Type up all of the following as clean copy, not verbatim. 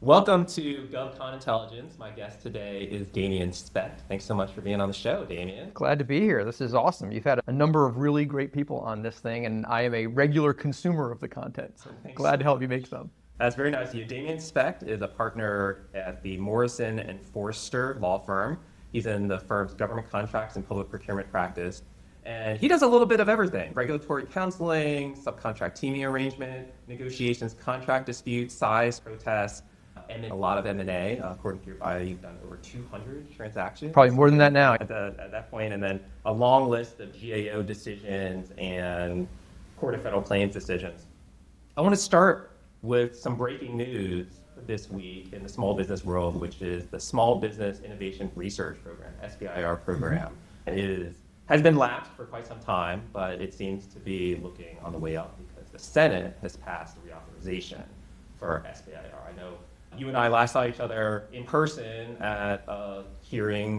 Welcome to GovCon Intelligence. My guest today is Damien Specht. Thanks so much for being on the show, Damien. Glad to be here. This is awesome. You've had a number of really great people on this thing, and I am a regular consumer of the content. So glad to help you make some. That's very nice of you. Damien Specht is a partner at the Morrison and Foerster law firm. He's in the firm's government contracts and public procurement practice. And he does a little bit of everything: regulatory counseling, subcontract teaming arrangement, negotiations, contract disputes, size, protests, and a lot of M&A. According to your bio, you've done over 200 transactions. Probably more than that now. At that point, and then a long list of GAO decisions and Court of Federal Claims decisions. I want to start with some breaking news this week in the small business world, which is the Small Business Innovation Research Program, SBIR program. It has been lapsed for quite some time, but it seems to be looking on the way up because the Senate has passed reauthorization for SBIR. I know you and I last saw each other in person at a hearing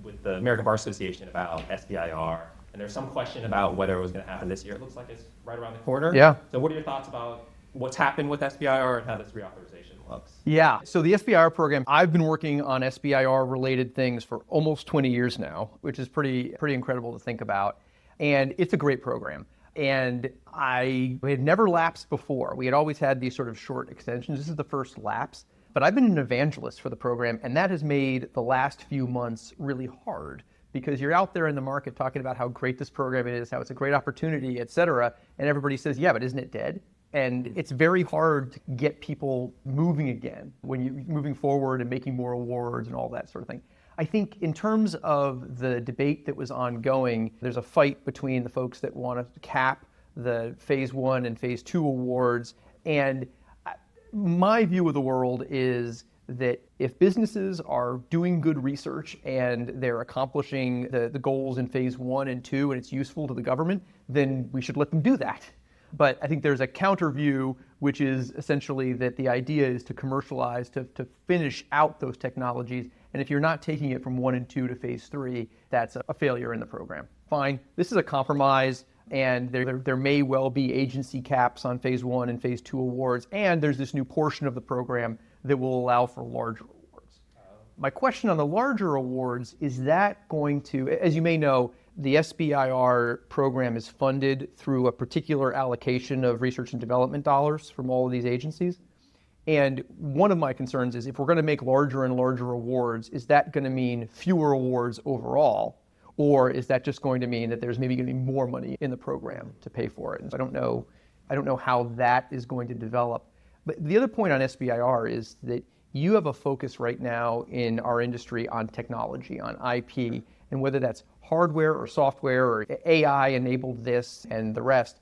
with the American Bar Association about SBIR, and there's some question about whether it was going to happen this year. It looks like it's right around the corner. Yeah. So what are your thoughts about what's happened with SBIR and how this reauthorization looks? Yeah, so the SBIR program, I've been working on SBIR related things for almost 20 years now, which is pretty incredible to think about. And it's a great program. And I had never lapsed before. We had always had these sort of short extensions. This is the first lapse. But I've been an evangelist for the program, and that has made the last few months really hard because you're out there in the market talking about how great this program is, how it's a great opportunity, et cetera, and everybody says, yeah, but isn't it dead? And it's very hard to get people moving again when you're moving forward and making more awards and all that sort of thing. I think in terms of the debate that was ongoing, there's a fight between the folks that want to cap the phase 1 and phase 2 awards. And my view of the world is that if businesses are doing good research and they're accomplishing the goals in phase 1 and 2 and it's useful to the government, then we should let them do that. But I think there's a counter view, which is essentially that the idea is to commercialize, to finish out those technologies. And if you're not taking it from 1 and 2 to phase 3, that's a failure in the program. Fine, this is a compromise, and there may well be agency caps on phase 1 and phase 2 awards, and there's this new portion of the program that will allow for larger awards. My question on the larger awards, is that going to, as you may know, the SBIR program is funded through a particular allocation of research and development dollars from all of these agencies. And one of my concerns is if we're going to make larger and larger awards, is that going to mean fewer awards overall? Or is that just going to mean that there's maybe going to be more money in the program to pay for it? And so I don't know how that is going to develop. But the other point on SBIR is that you have a focus right now in our industry on technology, on IP, and whether that's hardware or software or AI enabled this and the rest.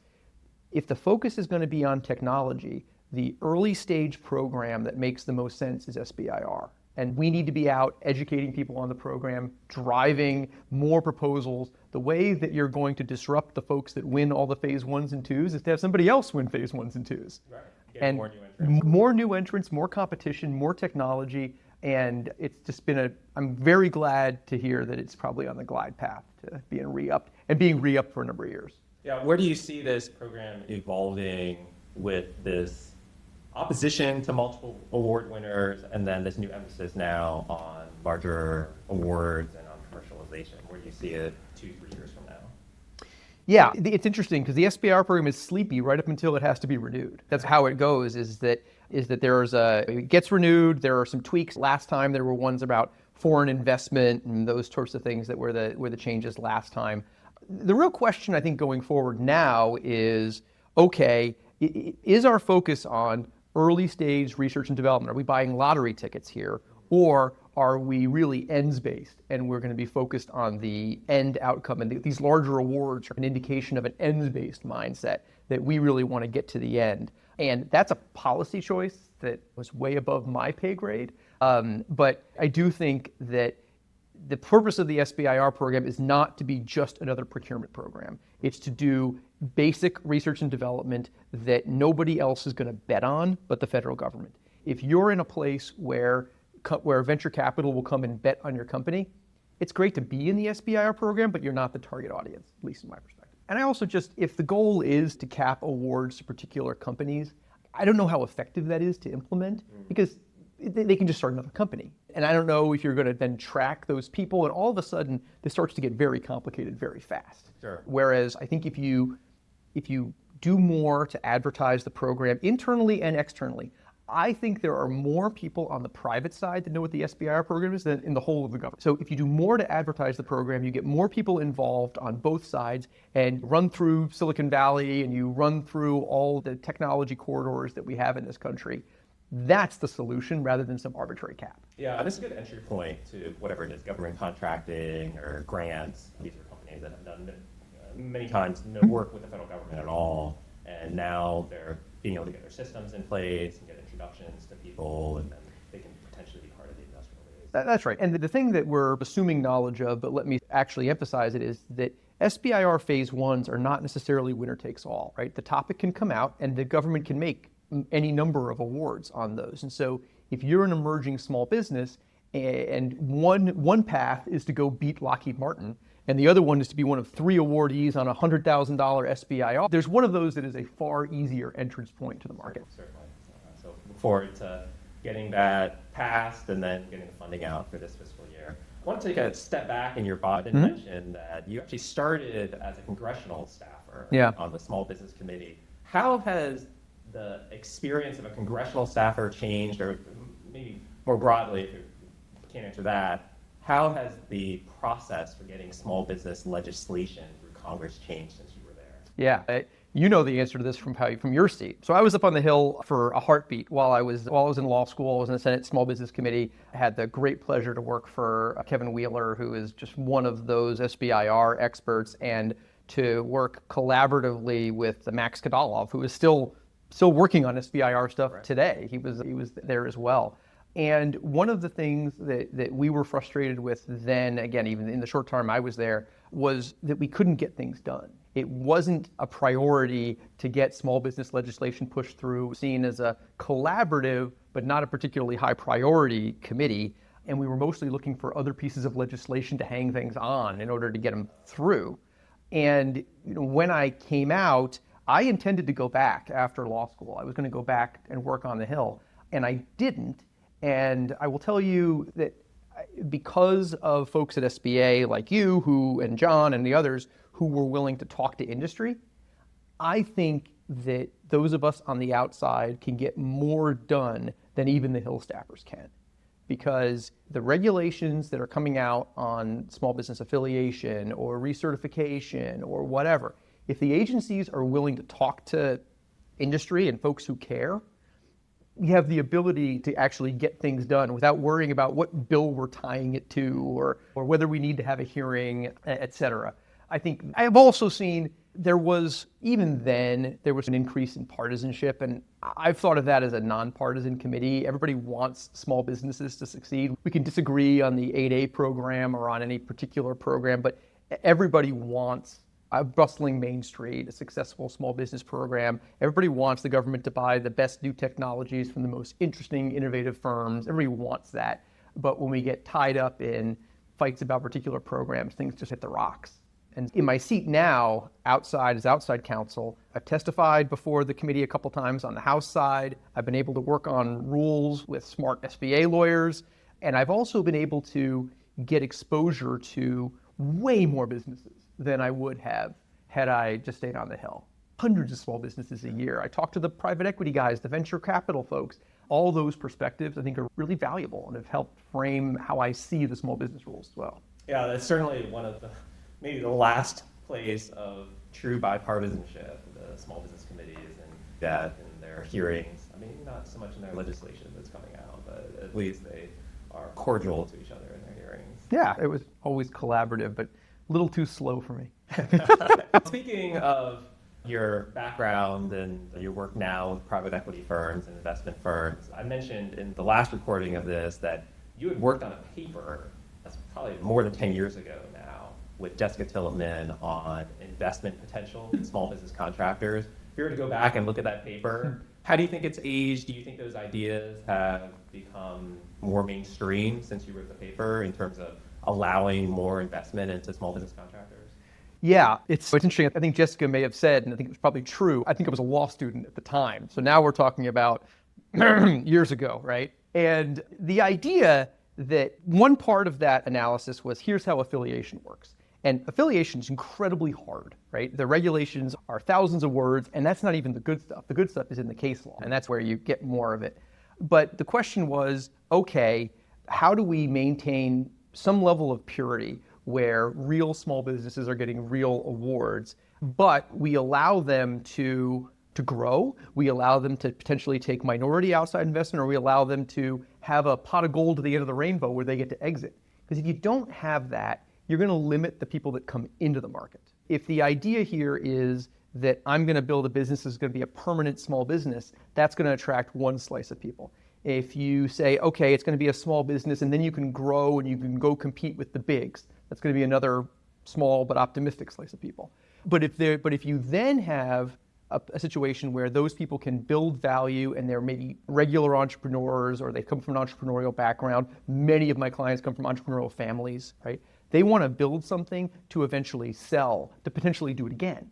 If the focus is going to be on technology, the early stage program that makes the most sense is SBIR. And we need to be out educating people on the program, driving more proposals. The way that you're going to disrupt the folks that win all the phase 1s and 2s is to have somebody else win phase 1s and 2s. Right. And more new entrants, more competition, more technology. And it's just been I'm very glad to hear that it's probably on the glide path to being re-upped and being re-upped for a number of years. Yeah, where do you see this program evolving with this opposition to multiple award winners and then this new emphasis now on larger awards and on commercialization? Where do you see it 2-3 years from now? Yeah, it's interesting because the SBIR program is sleepy right up until it has to be renewed. That's how it goes, is that it gets renewed, there are some tweaks. Last time there were ones about foreign investment and those sorts of things that were the changes last time. The real question I think going forward now is, okay, is our focus on early stage research and development? Are we buying lottery tickets here? Or are we really ends-based and we're going to be focused on the end outcome? And these larger awards are an indication of an ends-based mindset that we really want to get to the end. And that's a policy choice that was way above my pay grade. But I do think that the purpose of the SBIR program is not to be just another procurement program. It's to do basic research and development that nobody else is going to bet on but the federal government. If you're in a place where venture capital will come and bet on your company, it's great to be in the SBIR program, but you're not the target audience, at least in my perspective. And I also if the goal is to cap awards to particular companies, I don't know how effective that is to implement, because they can just start another company. And I don't know if you're going to then track those people, and all of a sudden this starts to get very complicated very fast. Sure. Whereas I think if you do more to advertise the program internally and externally, I think there are more people on the private side that know what the SBIR program is than in the whole of the government. So if you do more to advertise the program, you get more people involved on both sides and run through Silicon Valley and you run through all the technology corridors that we have in this country. That's the solution rather than some arbitrary cap. Yeah, this is a good entry point to whatever it is, government contracting or grants. These are companies that have done many times no work with the federal government at all, and now they're being able to get their systems in place and get introductions to people, and then they can potentially be part of the industrial base. That's right. And the thing that we're assuming knowledge of, but let me actually emphasize it, is that SBIR phase ones are not necessarily winner takes all, right? The topic can come out and the government can make any number of awards on those. And so if you're an emerging small business and one path is to go beat Lockheed Martin, and the other one is to be one of 3 awardees on a $100,000 SBIR, there's one of those that is a far easier entrance point to the market. Certainly. So look forward to getting that passed and then getting the funding out for this fiscal year. I want to take a step back in your bio and mention that you actually started as a congressional staffer on the Small Business Committee. How has the experience of a congressional staffer changed, or maybe more broadly, if you can't answer that, how has the process for getting small business legislation through Congress changed since you were there? Yeah, you know the answer to this from your seat. So I was up on the Hill for a heartbeat while I was in law school. I was in the Senate Small Business Committee. I had the great pleasure to work for Kevin Wheeler, who is just one of those SBIR experts, and to work collaboratively with Max Kadalov, who is still working on SBIR stuff today. He was there as well. And one of the things that we were frustrated with then, again, even in the short term I was there, was that we couldn't get things done. It wasn't a priority to get small business legislation pushed through, seen as a collaborative, but not a particularly high priority committee. And we were mostly looking for other pieces of legislation to hang things on in order to get them through. And when I came out, I intended to go back after law school. I was going to go back and work on the Hill, and I didn't. And I will tell you that because of folks at SBA like you, and John and the others who were willing to talk to industry, I think that those of us on the outside can get more done than even the Hill staffers can. Because the regulations that are coming out on small business affiliation or recertification or whatever, if the agencies are willing to talk to industry and folks who care, we have the ability to actually get things done without worrying about what bill we're tying it to or whether we need to have a hearing, et cetera. I think I have also seen there was an increase in partisanship, and I've thought of that as a nonpartisan committee. Everybody wants small businesses to succeed. We can disagree on the 8A program or on any particular program, but everybody wants a bustling Main Street, a successful small business program. Everybody wants the government to buy the best new technologies from the most interesting, innovative firms. Everybody wants that. But when we get tied up in fights about particular programs, things just hit the rocks. And in my seat now, as outside counsel, I've testified before the committee a couple times on the House side. I've been able to work on rules with smart SBA lawyers. And I've also been able to get exposure to way more businesses than I would have had I just stayed on the Hill. Hundreds of small businesses a year. I talk to the private equity guys, the venture capital folks. All those perspectives I think are really valuable and have helped frame how I see the small business rules as well. Yeah, that's certainly one of maybe the last place of true bipartisanship, the small business committees and that in their hearings. I mean, not so much in their legislation that's coming out, but at least they are cordial to each other in their hearings. Yeah, it was always collaborative, but a little too slow for me. Speaking of your background and your work now with private equity firms and investment firms, I mentioned in the last recording of this that you had worked on a paper that's probably more than 10 years ago now with Jessica Tillman on investment potential in small business contractors. If you were to go back and look at that paper, how do you think it's aged? Do you think those ideas have become more mainstream since you wrote the paper in terms of allowing more investment into small business contractors? Yeah, it's interesting. I think Jessica may have said, and I think it was probably true, I think I was a law student at the time. So now we're talking about years ago, right? And the idea that one part of that analysis was, here's how affiliation works. And affiliation is incredibly hard, right? The regulations are thousands of words, and that's not even the good stuff. The good stuff is in the case law, and that's where you get more of it. But the question was, okay, how do we maintain some level of purity where real small businesses are getting real awards, but we allow them to grow, we allow them to potentially take minority outside investment, or we allow them to have a pot of gold at the end of the rainbow where they get to exit. Because if you don't have that, you're going to limit the people that come into the market. If the idea here is that I'm going to build a business that's going to be a permanent small business, that's going to attract one slice of people. If you say, okay, it's going to be a small business and then you can grow and you can go compete with the bigs, that's going to be another small but optimistic slice of people. But if you then have a situation where those people can build value and they're maybe regular entrepreneurs or they come from an entrepreneurial background. Many of my clients come from entrepreneurial families, right? They want to build something to eventually sell, to potentially do it again.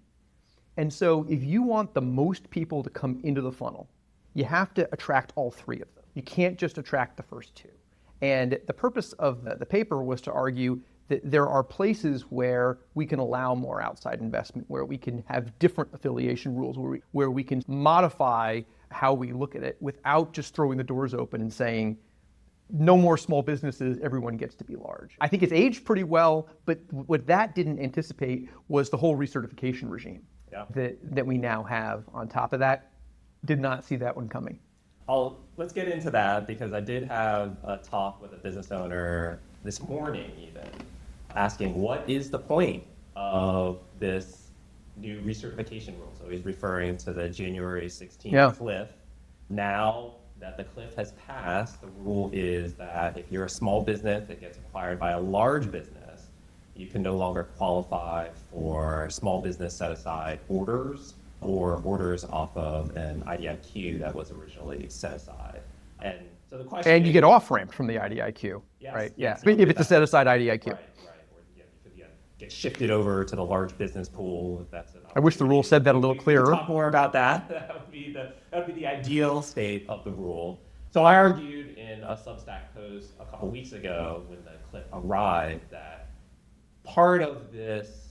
And so if you want the most people to come into the funnel, you have to attract all three of them. You can't just attract the first two. And the purpose of the paper was to argue that there are places where we can allow more outside investment, where we can have different affiliation rules, where we can modify how we look at it without just throwing the doors open and saying, no more small businesses, everyone gets to be large. I think it's aged pretty well, but what that didn't anticipate was the whole recertification regime that we now have on top of that. Did not see that one coming. Let's get into that, because I did have a talk with a business owner this morning even, asking what is the point of this new recertification rule. So he's referring to the January 16th cliff. Now that the cliff has passed, the rule is that if you're a small business that gets acquired by a large business, you can no longer qualify for small business set-aside orders or orders off of an IDIQ that was originally set aside. And so the question and you get off-ramped from the IDIQ, right? Yes, if it's a set-aside IDIQ. Right. Or you could get shifted over to the large business pool if that's an opportunity. I wish the rule said that a little clearer. We'll talk more about that. That would be the ideal state of the rule. So I argued in a Substack post a couple weeks ago when the cliff arrived that part of this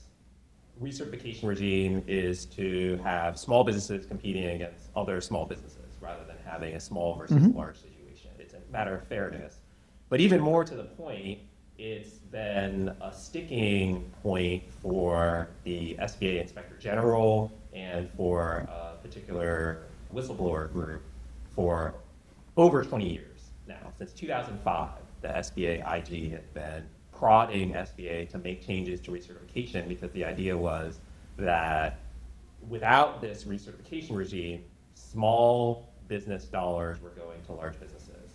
recertification regime is to have small businesses competing against other small businesses rather than having a small versus large situation. It's a matter of fairness. But even more to the point, it's been a sticking point for the SBA Inspector General and for a particular whistleblower group for over 20 years now. Since 2005, the SBA IG has been prodding SBA to make changes to recertification, because the idea was that without this recertification regime, small business dollars were going to large businesses.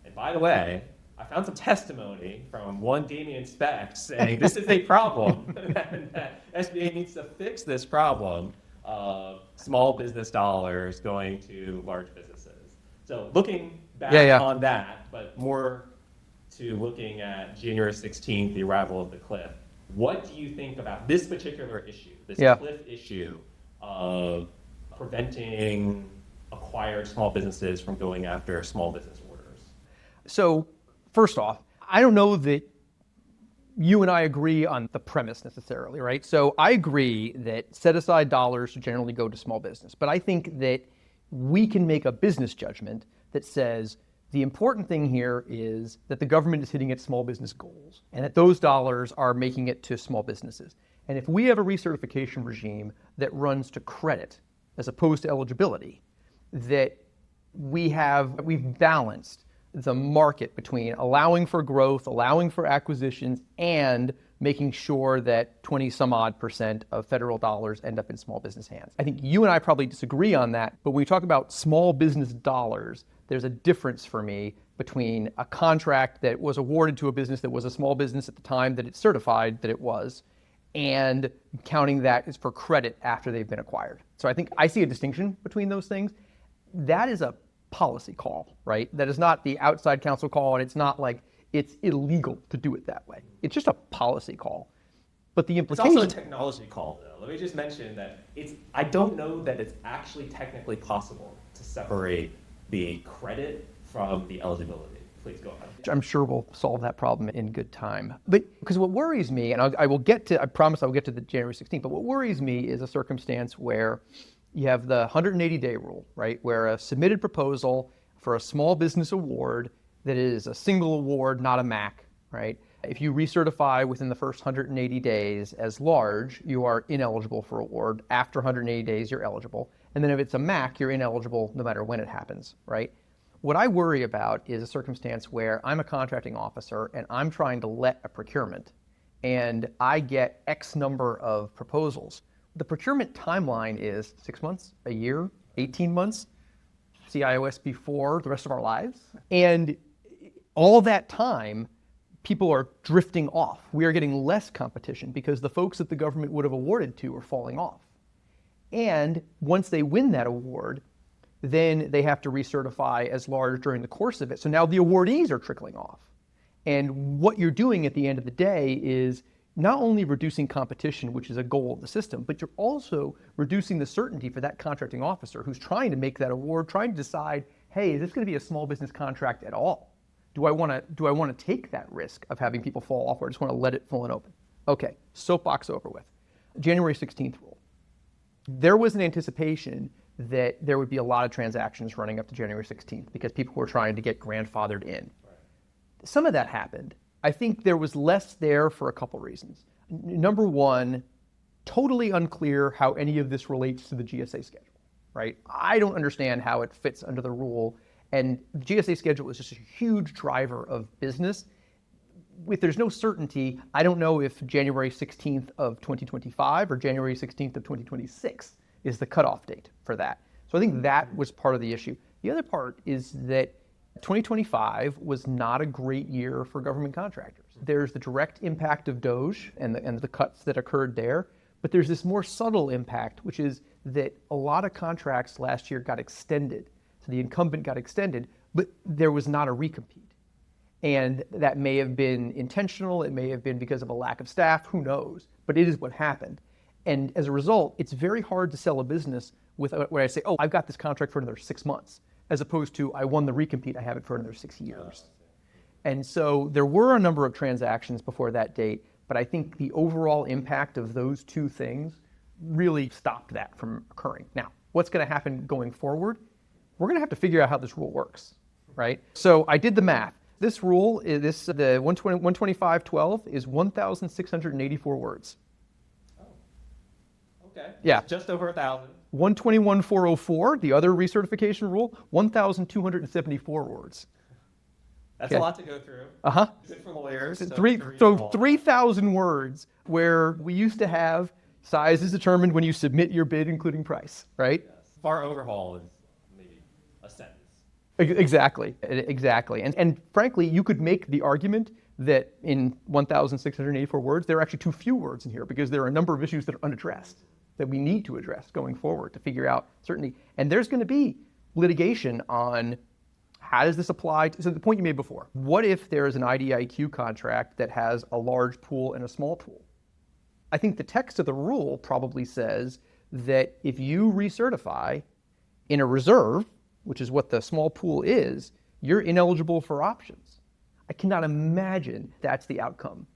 And by the way, I found some testimony from one Damien Specht saying this is a problem and that SBA needs to fix this problem of small business dollars going to large businesses. So looking back on that, but more to looking at January 16th, the arrival of the cliff, what do you think about this particular issue, this cliff issue of preventing acquired small businesses from going after small business orders? So first off, I don't know that you and I agree on the premise necessarily, right? So I agree that set-aside dollars should generally go to small business, but I think that we can make a business judgment that says the important thing here is that the government is hitting its small business goals and that those dollars are making it to small businesses. And if we have a recertification regime that runs to credit as opposed to eligibility, that we've balanced the market between allowing for growth, allowing for acquisitions, and making sure that 20 some odd % of federal dollars end up in small business hands. I think you and I probably disagree on that, but when we talk about small business dollars, there's a difference for me between a contract that was awarded to a business that was a small business at the time that it's certified that it was, and counting that as for credit after they've been acquired. So I think I see a distinction between those things. That is a policy call, right? That is not the outside counsel call, and it's not like it's illegal to do it that way. It's just a policy call. But the implication... It's also a technology call, though. Let me just mention that I don't know that it's actually technically possible to separate the credit from the eligibility. Please go ahead. I'm sure we'll solve that problem in good time. But because what worries me, and I will get to, I promise I'll get to the January 16th, but what worries me is a circumstance where you have the 180-day rule, right? Where a submitted proposal for a small business award that is a single award, not a MAC, right? If you recertify within the first 180 days as large, you are ineligible for award. After 180 days, you're eligible. And then if it's a MAC, you're ineligible no matter when it happens, right? What I worry about is a circumstance where I'm a contracting officer and I'm trying to let a procurement and I get X number of proposals. The procurement timeline is 6 months, a year, 18 months, CIO before the rest of our lives. And all that time, people are drifting off. We are getting less competition because the folks that the government would have awarded to are falling off. And once they win that award, then they have to recertify as large during the course of it. So now the awardees are trickling off. And what you're doing at the end of the day is not only reducing competition, which is a goal of the system, but you're also reducing the certainty for that contracting officer who's trying to make that award, trying to decide, hey, is this going to be a small business contract at all? Do I want to take that risk of having people fall off, or I just want to let it full and open? Okay, soapbox over with. January 16th rule. There was an anticipation that there would be a lot of transactions running up to January 16th because people were trying to get grandfathered in. Right. Some of that happened. I think there was less there for a couple reasons. Number one, totally unclear how any of this relates to the GSA schedule, right? I don't understand how it fits under the rule. And the GSA schedule is just a huge driver of business. If there's no certainty, I don't know if January 16th of 2025 or January 16th of 2026 is the cutoff date for that. So I think that was part of the issue. The other part is that 2025 was not a great year for government contractors. There's the direct impact of DOGE and the cuts that occurred there, but there's this more subtle impact, which is that a lot of contracts last year got extended. So the incumbent got extended, but there was not a recompete. And that may have been intentional, it may have been because of a lack of staff, who knows, but it is what happened. And as a result, it's very hard to sell a business with where I say, oh, I've got this contract for another 6 months, as opposed to I won the recompete, I have it for another 6 years. And so there were a number of transactions before that date, but I think the overall impact of those two things really stopped that from occurring. Now, what's going to happen going forward? We're going to have to figure out how this rule works, right? So I did the math. This rule, the 125.12 is 1,684 words. Okay. Yeah. Just over 1,000. 121.404, the other recertification rule, 1,274 words. That's a lot to go through. Uh-huh. Good for lawyers. So 3,000 words where we used to have size is determined when you submit your bid, including price, right? Yes. FAR overhaul is maybe a sentence. Exactly. And frankly, you could make the argument that in 1,684 words, there are actually too few words in here because there are a number of issues that are unaddressed that we need to address going forward to figure out certainty. And there's going to be litigation on how does this apply to, so the point you made before, what if there is an IDIQ contract that has a large pool and a small pool? I think the text of the rule probably says that if you recertify in a reserve, which is what the small pool is, you're ineligible for options. I cannot imagine that's the outcome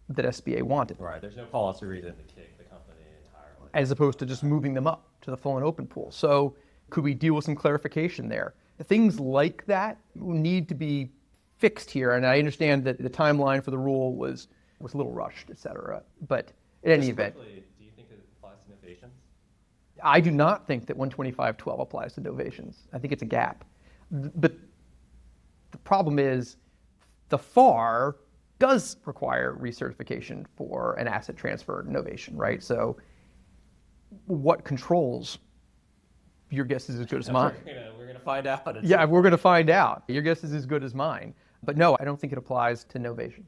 that SBA wanted. Right, there's no policy reason to kick the company entirely. As opposed to just moving them up to the full and open pool. So could we deal with some clarification there? Things like that need to be fixed here, and I understand that the timeline for the rule was a little rushed, et cetera. But in any event, do you think it applies to novations? I do not think that 125.12 applies to novations. I think it's a gap. But the problem is the FAR does require recertification for an asset transfer novation, right? So what controls? Your guess is as good as mine. We're going to find out. Yeah, we're going to find out. Your guess is as good as mine. But no, I don't think it applies to novations.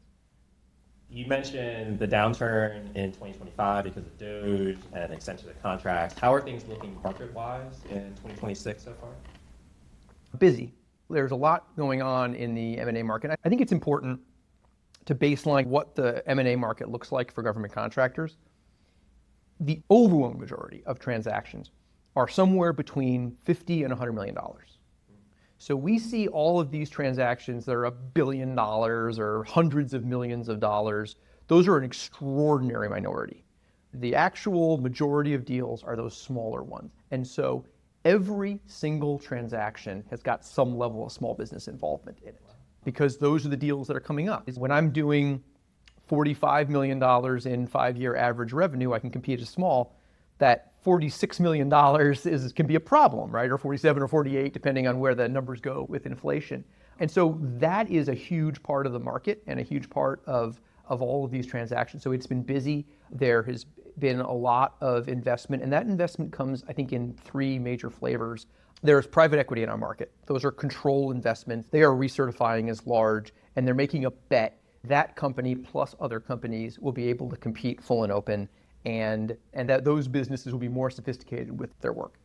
You mentioned the downturn in 2025 because of DOGE and extension of contracts. How are things looking market-wise in 2026 so far? Busy. There's a lot going on in the M&A market. I think it's important to baseline what the M&A market looks like for government contractors. The overwhelming majority of transactions are somewhere between $50 and $100 million. So we see all of these transactions that are $1 billion or hundreds of millions of dollars. Those are an extraordinary minority. The actual majority of deals are those smaller ones. And so every single transaction has got some level of small business involvement in it, because those are the deals that are coming up. When I'm doing $45 million in 5-year average revenue, I can compete as small. That $46 million can be a problem, right? Or 47 or 48, depending on where the numbers go with inflation. And so that is a huge part of the market and a huge part of all of these transactions. So it's been busy. There has been a lot of investment, and that investment comes, I think, in 3 major flavors. There's private equity in our market. Those are control investments. They are recertifying as large, and they're making a bet that company plus other companies will be able to compete full and open, and that those businesses will be more sophisticated with their work.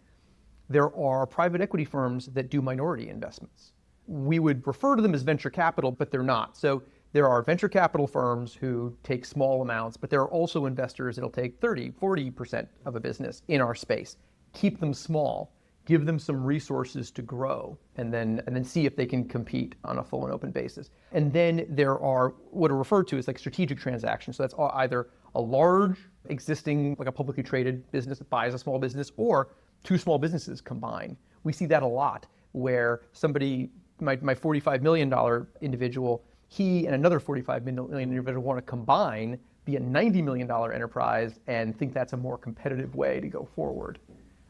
There are private equity firms that do minority investments. We would refer to them as venture capital, but they're not. So there are venture capital firms who take small amounts, but there are also investors that'll take 30, 40% of a business in our space, keep them small, give them some resources to grow, and then see if they can compete on a full and open basis. And then there are what are referred to as like strategic transactions. So that's either a large existing, like a publicly traded business that buys a small business, or 2 small businesses combine. We see that a lot, where somebody, my $45 million individual, he and another $45 million individual want to combine, be a $90 million enterprise, and think that's a more competitive way to go forward.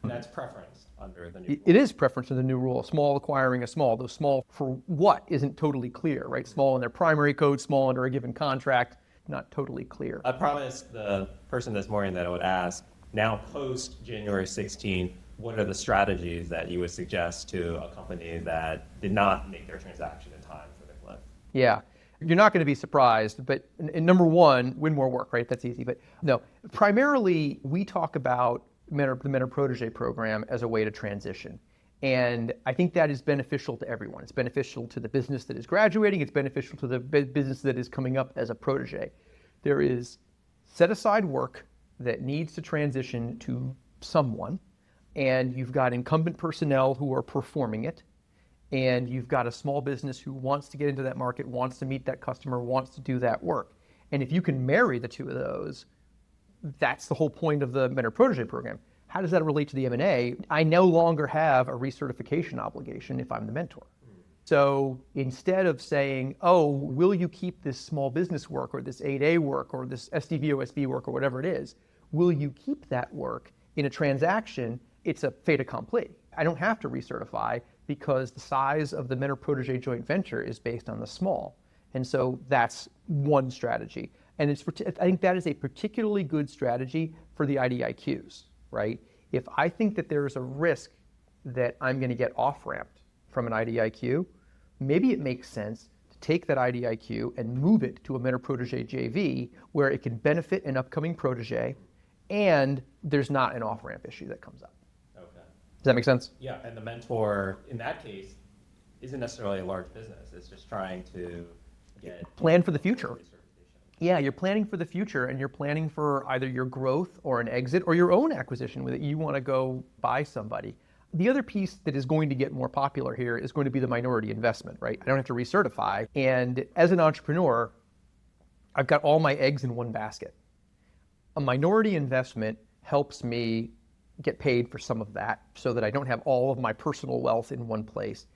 And that's preference under the new rule. It is preference in the new rule. Small acquiring a small, though small for what isn't totally clear, right? Small in their primary code, small under a given contract, not totally clear. I promised the person this morning that I would ask, now post January 16, what are the strategies that you would suggest to a company that did not make their transaction in time for the cliff? Yeah. You're not going to be surprised, but number one, win more work, right? That's easy. But no, primarily we talk about the mentor protege program as a way to transition. And I think that is beneficial to everyone. It's beneficial to the business that is graduating. It's beneficial to the business that is coming up as a protege. There is set aside work that needs to transition to someone, and you've got incumbent personnel who are performing it, and you've got a small business who wants to get into that market, wants to meet that customer, wants to do that work. And if you can marry the two of those, that's the whole point of the mentor protege program. How does that relate to the M&A? I no longer have a recertification obligation if I'm the mentor. So instead of saying, oh, will you keep this small business work or this 8A work or this SDVOSB work or whatever it is, will you keep that work in a transaction? It's a fait accompli. I don't have to recertify because the size of the mentor protege joint venture is based on the small. And so that's one strategy. And I think that is a particularly good strategy for the IDIQs, right? If I think that there's a risk that I'm going to get off-ramped from an IDIQ, maybe it makes sense to take that IDIQ and move it to a mentor protege JV where it can benefit an upcoming protege and there's not an off-ramp issue that comes up. Okay. Does that make sense? Yeah, and the mentor, in that case, isn't necessarily a large business. It's just trying to get... Plan for the future. Yeah, you're planning for the future, and you're planning for either your growth or an exit or your own acquisition with it. You want to go buy somebody. The other piece that is going to get more popular here is going to be the minority investment, right? I don't have to recertify. And as an entrepreneur, I've got all my eggs in one basket. A minority investment helps me get paid for some of that so that I don't have all of my personal wealth in one place.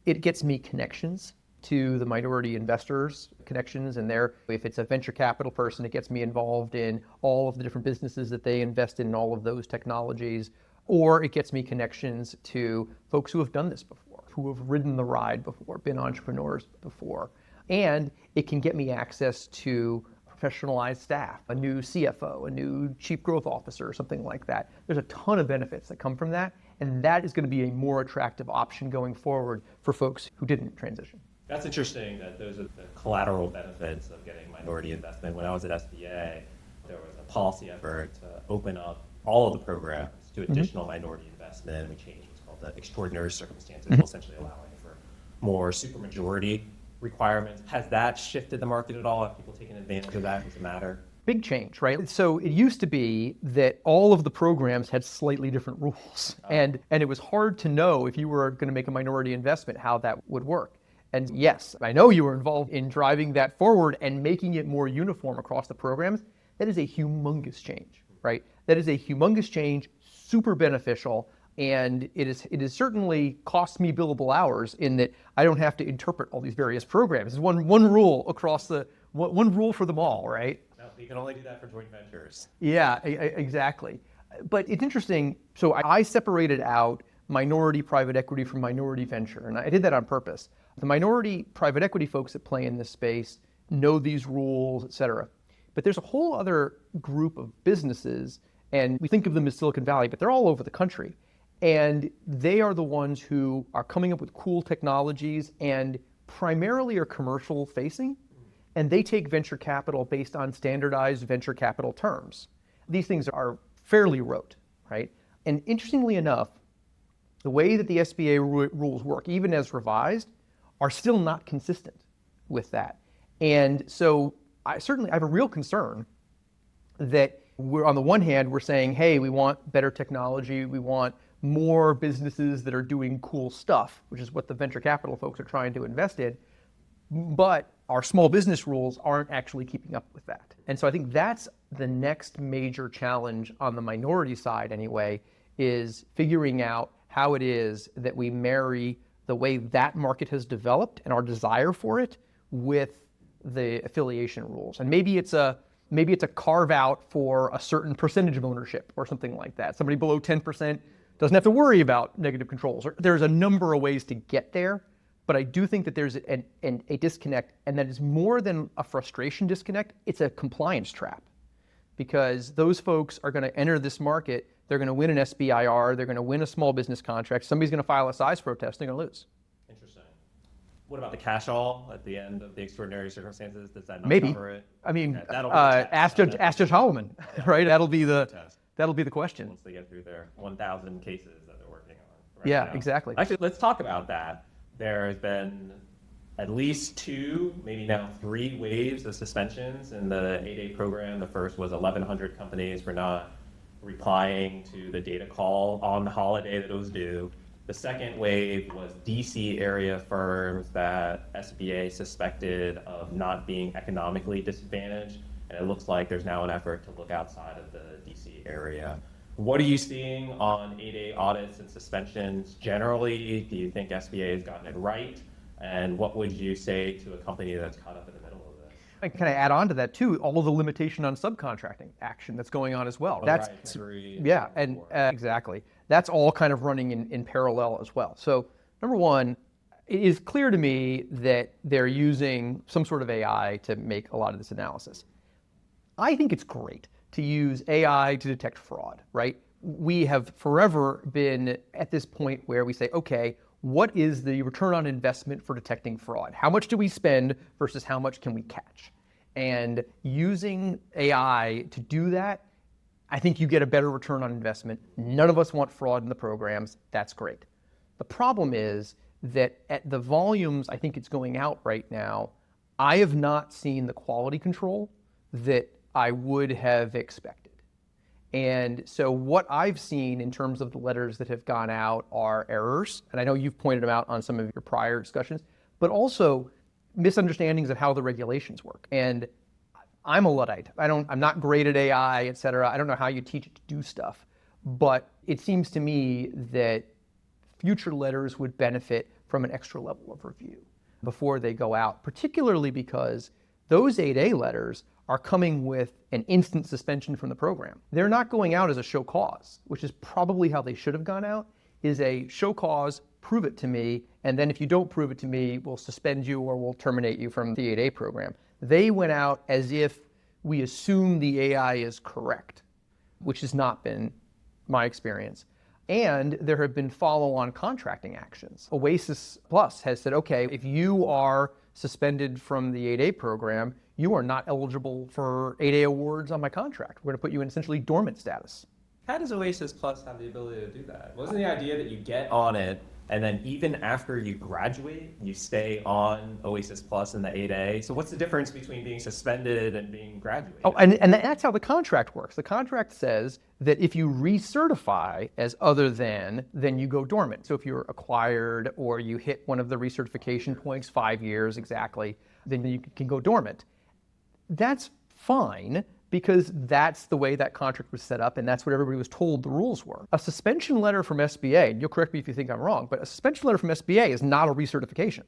It gets me connections to the minority investors, connections, and if it's a venture capital person, it gets me involved in all of the different businesses that they invest in all of those technologies, or it gets me connections to folks who have done this before, who have ridden the ride before, been entrepreneurs before, and it can get me access to professionalized staff, a new CFO, a new chief growth officer, or something like that. There's a ton of benefits that come from that, and that is going to be a more attractive option going forward for folks who didn't transition. That's interesting that those are the collateral benefits of getting minority investment. When I was at SBA, there was a policy effort to open up all of the programs to additional minority investment. We changed what's called the extraordinary circumstances, essentially allowing for more supermajority requirements. Has that shifted the market at all? Have people taken advantage of that? Does it matter? Big change, right? So it used to be that all of the programs had slightly different rules. And it was hard to know if you were going to make a minority investment, how that would work. And yes, I know you were involved in driving that forward and making it more uniform across the programs. That is a humongous change, right? That is a humongous change, super beneficial. And it is certainly cost me billable hours in that I don't have to interpret all these various programs. It's one rule across one rule for them all, right? No, you can only do that for joint ventures. Yeah, exactly. But it's interesting. So I separated out minority private equity from minority venture, and I did that on purpose. The minority private equity folks that play in this space know these rules, et cetera. But there's a whole other group of businesses, and we think of them as Silicon Valley, but they're all over the country. And they are the ones who are coming up with cool technologies and primarily are commercial facing. And they take venture capital based on standardized venture capital terms. These things are fairly rote, right? And interestingly enough, the way that the SBA rules work, even as revised, are still not consistent with that. And so I have a real concern that we're, on the one hand, we're saying, hey, we want better technology, we want more businesses that are doing cool stuff, which is what the venture capital folks are trying to invest in, but our small business rules aren't actually keeping up with that. And so I think that's the next major challenge on the minority side anyway, is figuring out how it is that we marry the way that market has developed and our desire for it with the affiliation rules. And maybe it's a carve out for a certain percentage of ownership or something like that. Somebody below 10% doesn't have to worry about negative controls. There's a number of ways to get there, but I do think that there's a disconnect, and that is more than a frustration disconnect, it's a compliance trap. Because those folks are gonna enter this market, they're gonna win an SBIR, they're gonna win a small business contract, somebody's gonna file a size protest, they're gonna lose. Interesting. What about the catch-all at the end of the extraordinary circumstances? Does that not Maybe. cover it? I mean, Okay, that'll be the test. ask Judge Holloman, right? That'll be the test question. once they get through their 1,000 cases that they're working on. Yeah, now. exactly. Actually, let's talk about that. There has been at least 2, maybe now 3 waves of suspensions in the 8A program. The first was 1,100 companies for not replying to the data call on the holiday that it was due. The second wave was DC area firms that SBA suspected of not being economically disadvantaged. And it looks like there's now an effort to look outside of the DC area. What are you seeing on 8A audits and suspensions generally? Do you think SBA has gotten it right? And what would you say to a company that's caught up in the middle of this? I kind of add on to that too, all of the limitation on subcontracting action that's going on as well. Exactly. That's all kind of running in parallel as well. So number one, it is clear to me that they're using some sort of AI to make a lot of this analysis. I think it's great to use AI to detect fraud, right? We have forever been at this point where we say, okay, what is the return on investment for detecting fraud? How much do we spend versus how much can we catch? And using AI to do that, I think you get a better return on investment. None of us want fraud in the programs. That's great. The problem is that at the volumes I think it's going out right now, I have not seen the quality control that I would have expected. And so what I've seen in terms of the letters that have gone out are errors, and I know you've pointed them out on some of your prior discussions, but also misunderstandings of how the regulations work. And I'm a Luddite. I'm not great at AI, et cetera. I don't know how you teach it to do stuff, but it seems to me that future letters would benefit from an extra level of review before they go out, particularly because those 8A letters are coming with an instant suspension from the program. They're not going out as a show cause, which is probably how they should have gone out, is a show cause, prove it to me, and then if you don't prove it to me, we'll suspend you or we'll terminate you from the 8A program. They went out as if we assume the AI is correct, which has not been my experience. And there have been follow-on contracting actions. OASIS Plus has said, okay, if you are suspended from the 8A program, you are not eligible for 8A awards on my contract. We're going to put you in essentially dormant status. How does OASIS Plus have the ability to do that? Wasn't the idea that you get on it And then even after you graduate, you stay on OASIS Plus and the 8A. So what's the difference between being suspended and being graduated? Oh, and that's how the contract works. The contract says that if you recertify as other than, then you go dormant. So if you're acquired or you hit one of the recertification points, 5 years exactly, then you can go dormant. That's fine, because that's the way that contract was set up, and that's what everybody was told the rules were. A suspension letter from SBA, and you'll correct me if you think I'm wrong, but a suspension letter from SBA is not a recertification.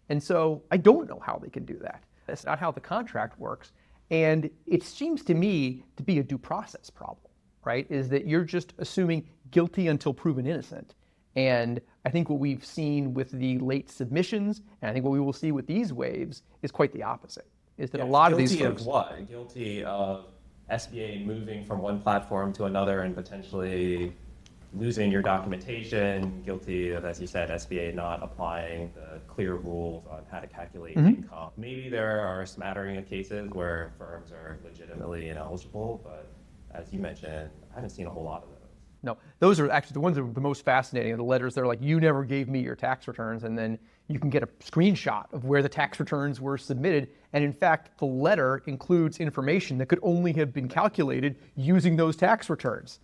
And so I don't know how they can do that. That's not how the contract works. And it seems to me to be a due process problem, right? Is that you're just assuming guilty until proven innocent. And I think what we've seen with the late submissions, and I think what we will see with these waves, is quite the opposite. Is that a lot of these folks... Guilty of what? Guilty of SBA moving from one platform to another and potentially losing your documentation, guilty of, as you said, SBA not applying the clear rules on how to calculate income. Maybe there are a smattering of cases where firms are legitimately ineligible, but as you mentioned, I haven't seen a whole lot of those. No, those are actually the ones that are the most fascinating. The letters that are like, you never gave me your tax returns, and then you can get a screenshot of where the tax returns were submitted. And in fact, the letter includes information that could only have been calculated using those tax returns.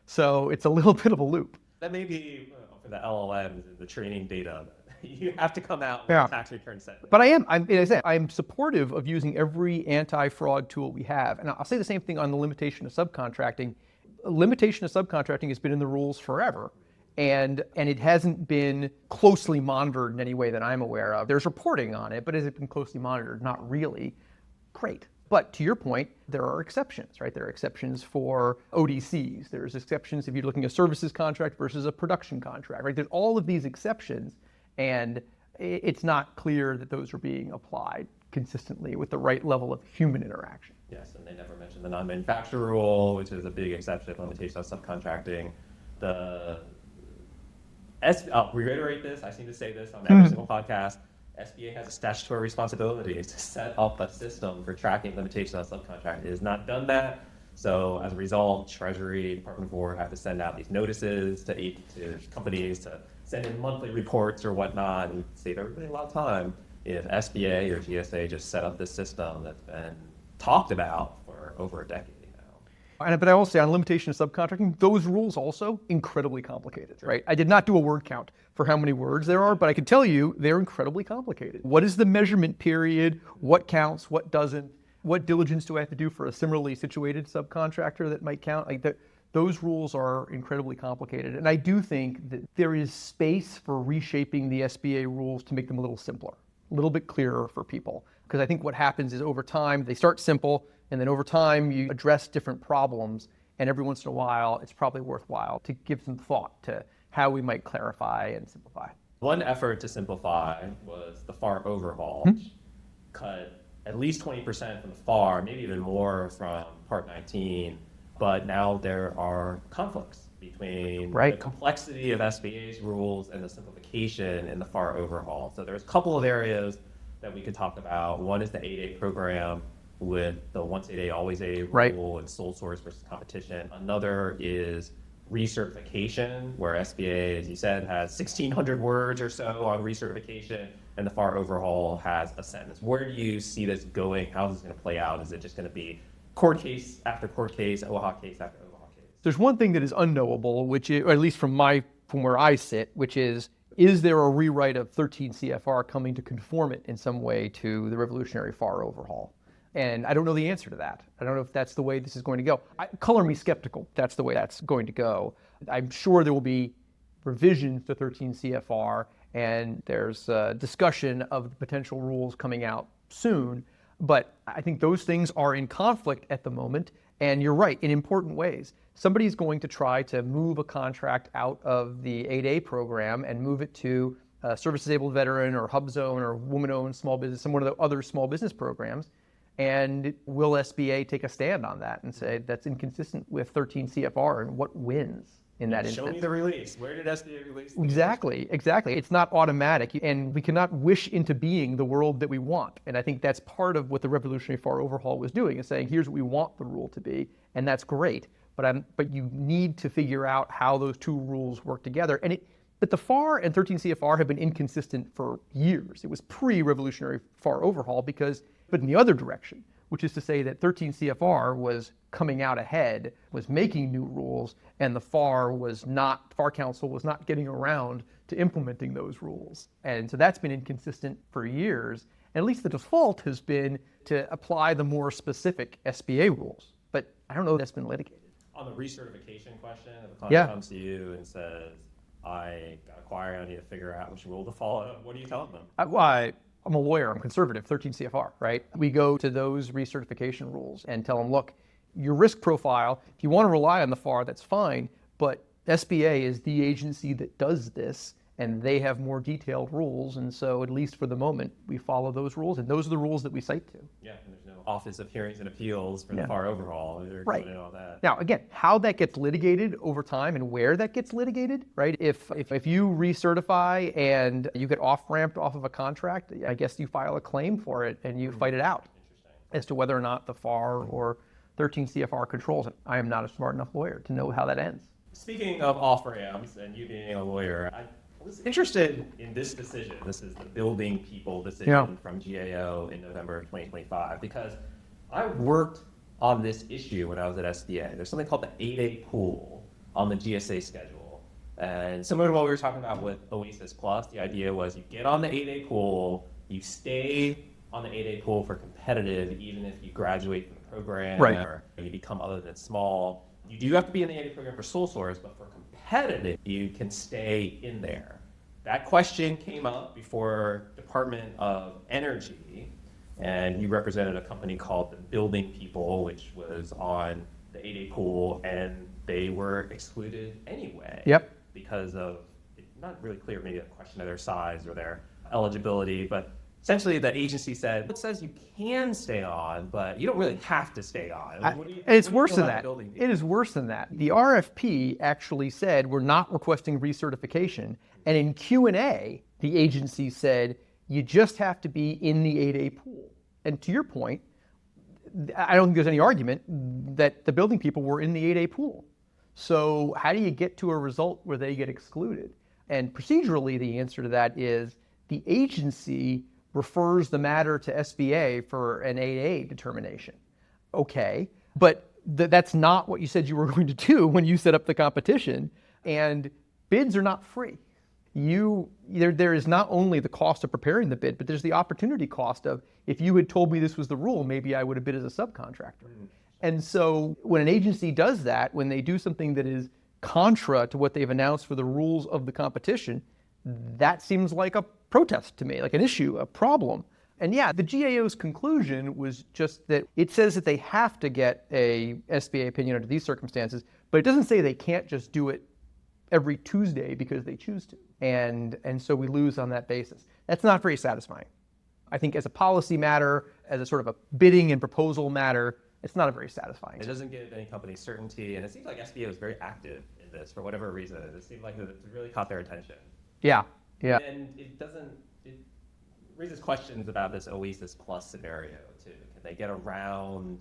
So it's a little bit of a loop. That may be for the LLMs, the training data. You have to come out with a tax return set. But I'm supportive of using every anti-fraud tool we have. And I'll say the same thing on the limitation of subcontracting. Limitation of subcontracting has been in the rules forever, and it hasn't been closely monitored in any way that I'm aware of. There's reporting on it, but has it been closely monitored? Not really. Great. But to your point, there are exceptions, right? There are exceptions for ODCs. There's exceptions if you're looking at a services contract versus a production contract, right? There's all of these exceptions, and it's not clear that those are being applied consistently with the right level of human interaction. Yes, and they never mentioned the non-manufacturer rule, which is a big exception, limitation of subcontracting. I'll reiterate this, I seem to say this on every single podcast, SBA has a statutory responsibility to set up a system for tracking limitation of subcontract. It has not done that, so as a result, Treasury, Department of War have to send out these notices to companies to send in monthly reports or whatnot, and save everybody a lot of time if SBA or GSA just set up this system that's been talked about for over a decade now. But I will say on limitation of subcontracting, those rules also incredibly complicated, right? I did not do a word count for how many words there are, but I can tell you they're incredibly complicated. What is the measurement period? What counts? What doesn't? What diligence do I have to do for a similarly situated subcontractor that might count? Those rules are incredibly complicated. And I do think that there is space for reshaping the SBA rules to make them a little simpler, a little bit clearer for people. Because I think what happens is over time, they start simple, and then over time, you address different problems, and every once in a while, it's probably worthwhile to give some thought to how we might clarify and simplify. One effort to simplify was the FAR overhaul, which cut at least 20% from the FAR, maybe even more from Part 19, but now there are conflicts between the complexity of SBA's rules and the simplification in the FAR overhaul. So there's a couple of areas that we could talk about. One is the 8A program with the once 8A, always A rule and sole source versus competition. Another is recertification, where SBA, as you said, has 1,600 words or so on recertification, and the FAR overhaul has a sentence. Where do you see this going? How is this going to play out? Is it just going to be court case after court case, OHA case after OHA case? There's one thing that is unknowable, which is, or at least from where I sit, which is there a rewrite of 13 CFR coming to conform it in some way to the revolutionary FAR overhaul? And I don't know the answer to that. I don't know if that's the way this is going to go. Color me skeptical that's the way that's going to go. I'm sure there will be revisions to 13 CFR, and there's discussion of the potential rules coming out soon. But I think those things are in conflict at the moment. And you're right, in important ways. Somebody's going to try to move a contract out of the 8A program and move it to a service-disabled veteran or HUBZone or woman-owned small business, some one of the other small business programs. And will SBA take a stand on that and say that's inconsistent with 13 CFR, and what wins in that instance? Show me the release. Where did SBA release this? Exactly. It's not automatic, and we cannot wish into being the world that we want. And I think that's part of what the revolutionary FAR overhaul was doing, is saying, here's what we want the rule to be, and that's great. But you need to figure out how those two rules work together. And But the FAR and 13 CFR have been inconsistent for years. It was pre-revolutionary FAR overhaul but in the other direction, which is to say that 13 CFR was coming out ahead, was making new rules, and the FAR Council was not getting around to implementing those rules. And so that's been inconsistent for years. And at least the default has been to apply the more specific SBA rules. But I don't know if that's been litigated. On the recertification question, if a client comes to you and says, I got acquired, I need to figure out which rule to follow, what are you telling them? I'm a lawyer, I'm conservative, 13 CFR, right? We go to those recertification rules and tell them, look, your risk profile, if you want to rely on the FAR, that's fine, but SBA is the agency that does this, and they have more detailed rules, and so at least for the moment, we follow those rules, and those are the rules that we cite to. Yeah, and there's no Office of Hearings and Appeals for the FAR overhaul. They're right. doing all that. Now, again, how that gets litigated over time and where that gets litigated, right? If you recertify and you get off-ramped off of a contract, I guess you file a claim for it and you fight it out as to whether or not the FAR or 13 CFR controls it. I am not a smart enough lawyer to know how that ends. Speaking of off-ramps and you being a lawyer, I was interested in this decision. This is the building people decision from GAO in November of 2025, because I worked on this issue when I was at SBA. There's something called the 8A pool on the GSA schedule. And similar to what we were talking about with OASIS Plus, the idea was you get on the 8A pool, you stay on the 8A pool for competitive, even if you graduate from the program or you become other than small. You do have to be in the 8A program for sole source, but for competitive, you can stay in there. That question came up before Department of Energy, and you represented a company called the Building People, which was on the 8A pool, and they were excluded anyway. Yep. Because of, not really clear, maybe a question of their size or their eligibility, but essentially the agency said, it says you can stay on, but you don't really have to stay on. And it's worse than that. It is worse than that. The RFP actually said we're not requesting recertification, and in Q&A, the agency said you just have to be in the 8A pool. And to your point, I don't think there's any argument that the building people were in the 8A pool. So how do you get to a result where they get excluded? And procedurally, the answer to that is the agency refers the matter to SBA for an 8A determination. Okay, but that's not what you said you were going to do when you set up the competition, and bids are not free. There is not only the cost of preparing the bid, but there's the opportunity cost of, if you had told me this was the rule, maybe I would have bid as a subcontractor. And so when an agency does that, when they do something that is contra to what they've announced for the rules of the competition, that seems like a protest to me, like an issue, a problem. And yeah, the GAO's conclusion was just that it says that they have to get a SBA opinion under these circumstances, but it doesn't say they can't just do it every Tuesday because they choose to. And so we lose on that basis. That's not very satisfying. I think as a policy matter, as a sort of a bidding and proposal matter, it's not a very satisfying. It doesn't give any company certainty, and it seems like SBA was very active in this for whatever reason. It seemed like it really caught their attention. Yeah. And it raises questions about this OASIS Plus scenario too. Can they get around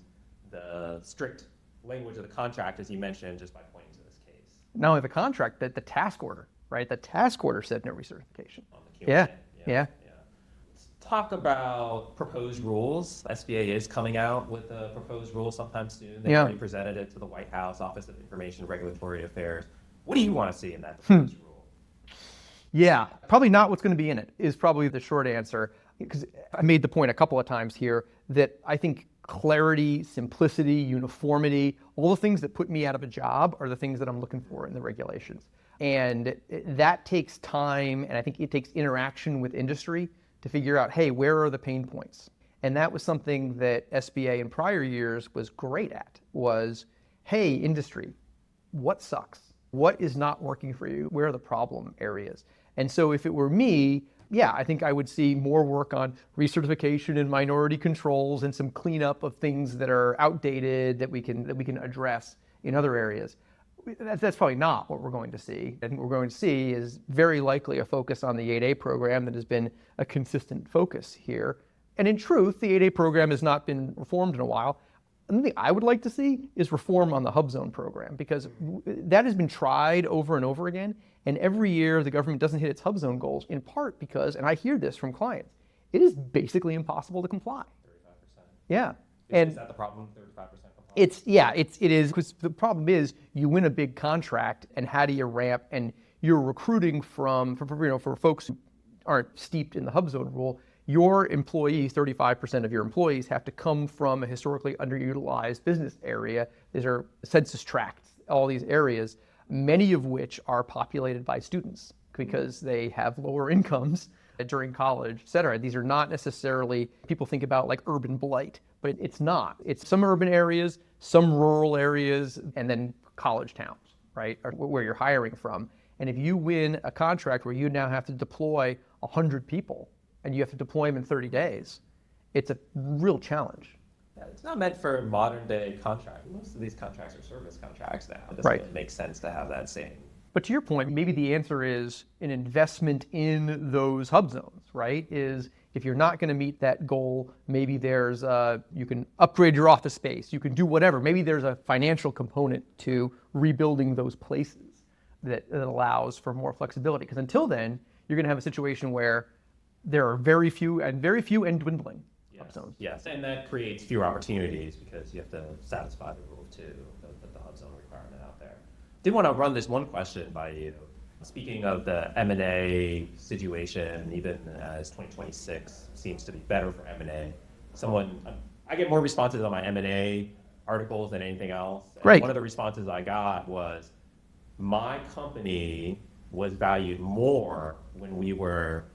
the strict language of the contract, as you mentioned, just by pointing to this case? Not only the contract, but the task order, right? The task order said no recertification. On the Q&A. Yeah. Let's talk about proposed rules. SBA is coming out with a proposed rule sometime soon. They already presented it to the White House Office of Information and Regulatory Affairs. What do you want to see in that proposed rule? Yeah, probably not what's going to be in it is probably the short answer, because I made the point a couple of times here that I think clarity, simplicity, uniformity, all the things that put me out of a job are the things that I'm looking for in the regulations. And that takes time, and I think it takes interaction with industry to figure out, hey, where are the pain points? And that was something that SBA in prior years was great at, was, hey, industry, what sucks? What is not working for you? Where are the problem areas? And so if it were me, yeah, I think I would see more work on recertification and minority controls and some cleanup of things that are outdated that we can address in other areas. That's probably not what we're going to see. I think what we're going to see is very likely a focus on the 8A program that has been a consistent focus here. And in truth, the 8A program has not been reformed in a while. And the thing I would like to see is reform on the HUBZone program, because that has been tried over and over again, And every year the government doesn't hit its HUBZone goals, in part because, and I hear this from clients, it is basically impossible to comply. 35%. Yeah. Is that the problem, 35% compliance? It is, because the problem is you win a big contract, and how do you ramp? And you're recruiting for folks who aren't steeped in the HUBZone rule. Your employees, 35% of your employees, have to come from a historically underutilized business area. These are census tracts, all these areas, many of which are populated by students because they have lower incomes during college, et cetera. These are not necessarily, people think about like urban blight, but it's not. It's some urban areas, some rural areas, and then college towns, right, are where you're hiring from. And if you win a contract where you now have to deploy 100 people, and you have to deploy them in 30 days, it's a real challenge. Yeah, it's not meant for modern day contracts. Most of these contracts are service contracts now. It doesn't Right. really make sense to have that same. But to your point, maybe the answer is an investment in those hub zones, right? Is if you're not going to meet that goal, maybe there's you can upgrade your office space, you can do whatever. Maybe there's a financial component to rebuilding those places that allows for more flexibility. Because until then, you're going to have a situation where there are very few and dwindling hub zones. Yes, and that creates fewer opportunities because you have to satisfy the rule too, the hub zone requirement out there. Did want to run this one question by you. Speaking of the M&A situation, even as 2026 seems to be better for M&A, I get more responses on my M&A articles than anything else. And Great. One of the responses I got was, my company was valued more when we were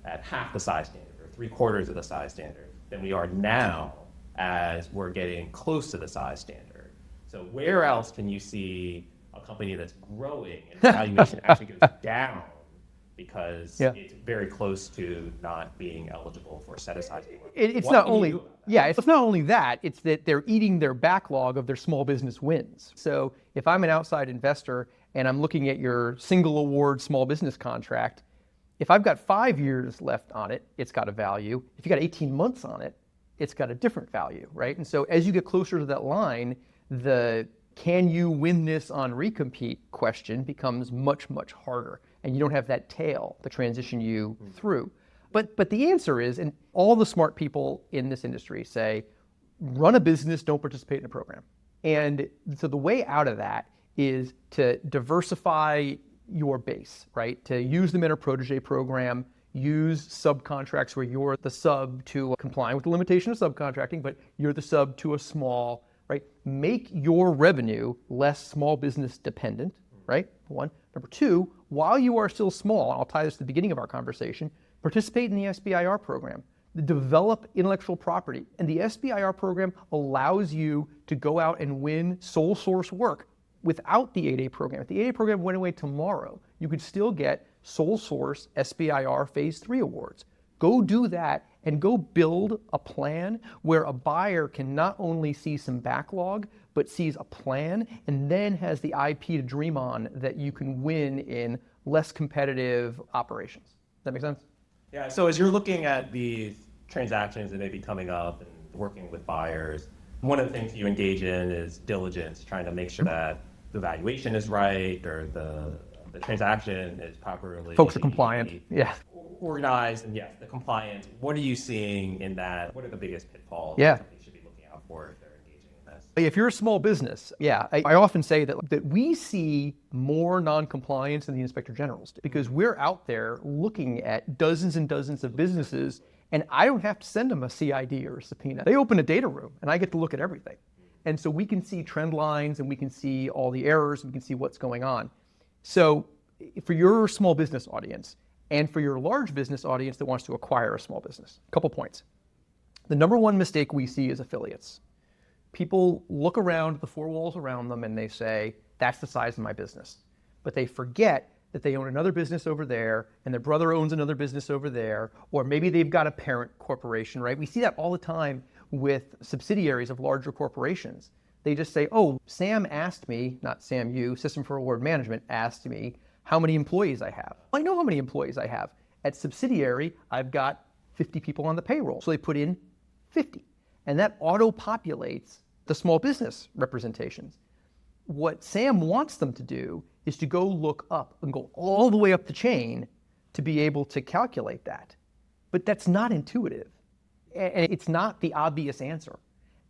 at half the size standard or 3/4 of the size standard than we are now as we're getting close to the size standard. So where else can you see a company that's growing and valuation actually goes down because it's very close to not being eligible for set aside? It's not only that, it's that they're eating their backlog of their small business wins. So if I'm an outside investor and I'm looking at your single award small business contract, if I've got 5 years left on it, it's got a value. If you got 18 months on it, it's got a different value, right? And so as you get closer to that line, the can you win this on recompete question becomes much, much harder. And you don't have that tail to transition you through. But the answer is, and all the smart people in this industry say, run a business, don't participate in a program. And so the way out of that is to diversify your base, right? To use them in a protege program, use subcontracts where you're the sub to complying with the limitation of subcontracting, but you're the sub to a small, right? Make your revenue less small business dependent, right? One. Number two, while you are still small, and I'll tie this to the beginning of our conversation, participate in the SBIR program. Develop intellectual property. And the SBIR program allows you to go out and win sole source work without the 8A program. If the 8A program went away tomorrow, you could still get sole source SBIR Phase 3 awards. Go do that and go build a plan where a buyer can not only see some backlog, but sees a plan and then has the IP to dream on that you can win in less competitive operations. Does that make sense? Yeah, so as you're looking at these transactions that may be coming up and working with buyers, one of the things you engage in is diligence, trying to make sure that the valuation is right or the transaction is properly Folks are compliant. Yeah. Organized, and yes, the compliance. What are you seeing in that? What are the biggest pitfalls Yeah. that companies should be looking out for if they're engaging in this? If you're a small business, I often say that we see more non-compliance than the inspector generals do, because we're out there looking at dozens and dozens of businesses, and I don't have to send them a CID or a subpoena. They open a data room, and I get to look at everything. And so we can see trend lines, and we can see all the errors, and we can see what's going on. So for your small business audience, and for your large business audience that wants to acquire a small business, a couple points. The number one mistake we see is affiliates. People look around the four walls around them and they say, that's the size of my business. But they forget that they own another business over there and their brother owns another business over there, or maybe they've got a parent corporation, right? We see that all the time with subsidiaries of larger corporations. They just say, oh, Sam asked me, not Sam, you, System for Award Management asked me how many employees I have. I know how many employees I have. At subsidiary, I've got 50 people on the payroll. So they put in 50. And that auto-populates the small business representations. what Sam wants them to do is to go look up and go all the way up the chain to be able to calculate that. But that's not intuitive. And it's not the obvious answer.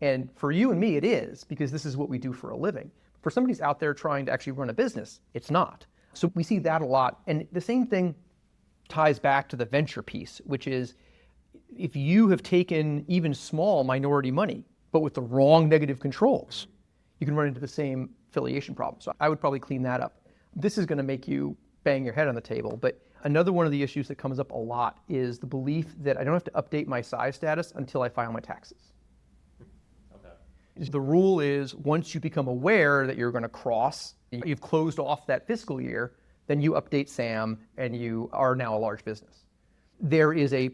And for you and me, it is, because this is what we do for a living. For somebody who's out there trying to actually run a business, it's not. So we see that a lot. And the same thing ties back to the venture piece, which is if you have taken even small minority money, but with the wrong negative controls, you can run into the same affiliation problem. So I would probably clean that up. This is going to make you bang your head on the table. But another one of the issues that comes up a lot is the belief that I don't have to update my size status until I file my taxes. Okay. The rule is once you become aware that you're going to cross, you've closed off that fiscal year, then you update SAM and you are now a large business. There is a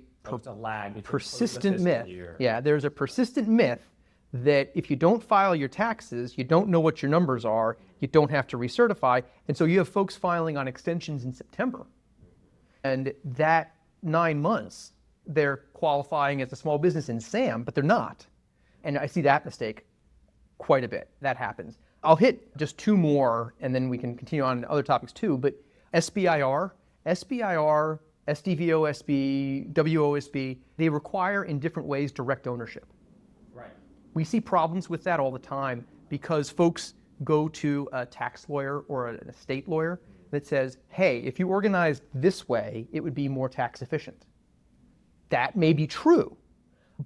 lag persistent myth. Year. Yeah, there's a persistent myth that if you don't file your taxes, you don't know what your numbers are, you don't have to recertify. And so you have folks filing on extensions in September. And that 9 months, they're qualifying as a small business in SAM, but they're not. And I see that mistake quite a bit. That happens. I'll hit just two more, and then we can continue on other topics too. But SBIR, SDVOSB, WOSB, they require in different ways direct ownership. Right. We see problems with that all the time because folks go to a tax lawyer or an estate lawyer that says, hey, if you organized this way, it would be more tax efficient. That may be true,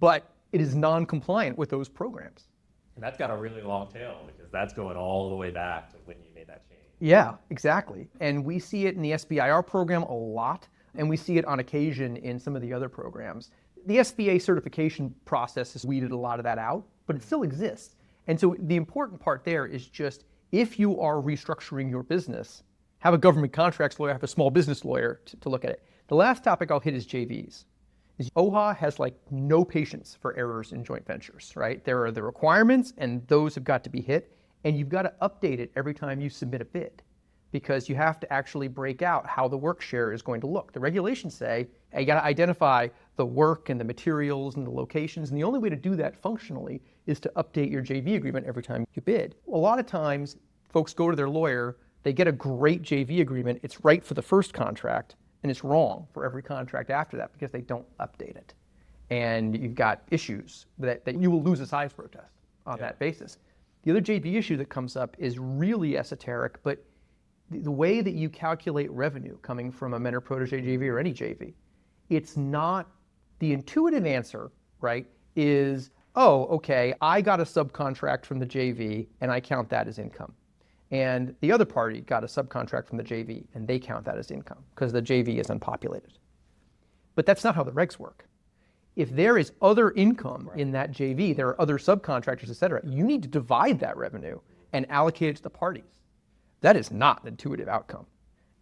but it is non-compliant with those programs. And that's got a really long tail because that's going all the way back to when you made that change. Yeah, exactly. And we see it in the SBIR program a lot, and we see it on occasion in some of the other programs. The SBA certification process has weeded a lot of that out, but it still exists. And so the important part there is just if you are restructuring your business, have a government contracts lawyer, have a small business lawyer to look at it. The last topic I'll hit is JVs. OHA has like no patience for errors in joint ventures, right? There are the requirements and those have got to be hit, and you've got to update it every time you submit a bid because you have to actually break out how the work share is going to look. The regulations say you got to identify the work and the materials and the locations, and the only way to do that functionally is to update your JV agreement every time you bid. A lot of times, folks go to their lawyer, they get a great JV agreement, it's right for the first contract, and it's wrong for every contract after that because they don't update it. And you've got issues that you will lose a size protest on that basis. The other JV issue that comes up is really esoteric, but the way that you calculate revenue coming from a mentor-protege JV or any JV, it's not the intuitive answer, right, is, oh, okay, I got a subcontract from the JV and I count that as income. And the other party got a subcontract from the JV and they count that as income because the JV is unpopulated. But that's not how the regs work. If there is other income in that JV, there are other subcontractors, et cetera, you need to divide that revenue and allocate it to the parties. That is not an intuitive outcome.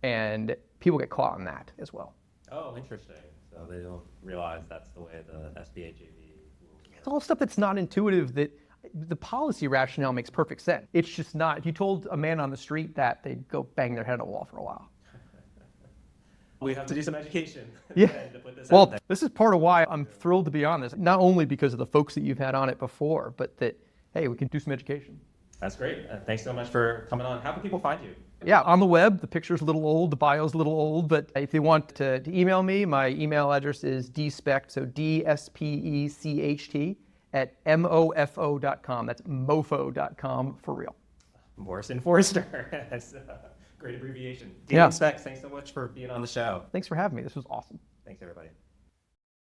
And people get caught on that as well. Oh, interesting. So they don't realize that's the way the SBA JV rules work. It's all stuff that's not intuitive that the policy rationale makes perfect sense. It's just not. If you told a man on the street that, they'd go bang their head on a wall for a while. We have to do some education. Yeah. To put this out Well, there. this is part of why I'm thrilled to be on this. Not only because of the folks that you've had on it before, but that, hey, we can do some education. That's great. Thanks so much for coming on. How can people find you? Yeah, on the web, the picture's a little old, the bio's a little old, but if they want to email me, my email address is dspecht, so DSPECHT, at mofo.com. That's mofo.com for real. Morrison Foerster. That's a great abbreviation. Damien Specht, thanks so much for being on the show. Thanks for having me. This was awesome. Thanks, everybody.